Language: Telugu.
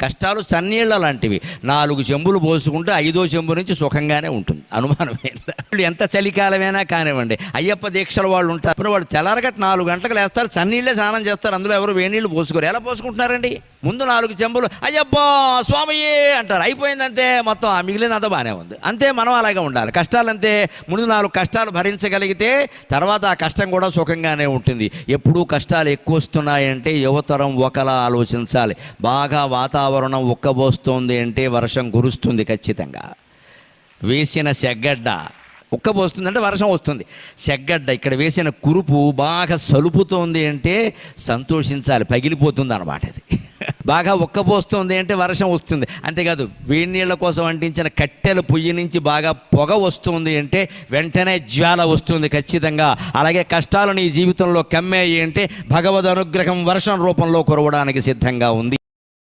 కష్టాలు చన్నీళ్ళ లాంటివి. 4 చెంబులు పోసుకుంటే 5వ చెంబు నుంచి సుఖంగానే ఉంటుంది, అనుమానమైందా? ఎంత చలికాలమైనా కానివ్వండి, అయ్యప్ప దీక్షల వాళ్ళు ఉంటారు, వాళ్ళు తెల్లారగట్ట 4 గంటలకు లేస్తారు, చన్నీళ్ళే స్నానం చేస్తారు, అందులో ఎవరు వేనీళ్ళు పోసుకోరు. ఎలా పోసుకుంటున్నారండి? ముందు 4 చెంబులు అయ్యప్ప స్వామియే అంటారు, అయిపోయిందంతే, మొత్తం మిగిలినంతా బాగానే ఉంది. అంతే, మనం అలాగే ఉండాలి. కష్టాలంతే, ముందు 4 కష్టాలు భరించగలిగితే తర్వాత ఆ కష్టం కూడా సుఖంగానే ఉంటుంది. ఎప్పుడూ కష్టాలు ఎక్కువ వస్తున్నాయంటే యువతరం ఒకలా ఆలోచించాలి. బాగా వాతావరణం ఉక్కబోస్తోంది అంటే వర్షం కురుస్తుంది ఖచ్చితంగా. వేసిన సెగ్గడ్డ ఉక్కబోస్తుందంటే వర్షం వస్తుంది. సెగ్గడ్డ ఇక్కడ వేసిన కురుపు బాగా సలుపుతోంది అంటే సంతోషించాలి, పగిలిపోతుంది అన్నమాట. అది బాగా ఉక్కబోస్తుంది అంటే వర్షం వస్తుంది. అంతేకాదు, వేడి నీళ్ళ కోసం అంటించిన కట్టెల పొయ్యి నుంచి బాగా పొగ వస్తుంది అంటే వెంటనే జ్వాల వస్తుంది ఖచ్చితంగా. అలాగే కష్టాలు నీ జీవితంలో కమ్మాయి అంటే భగవద్ అనుగ్రహం వర్షం రూపంలో కురవడానికి సిద్ధంగా ఉంది.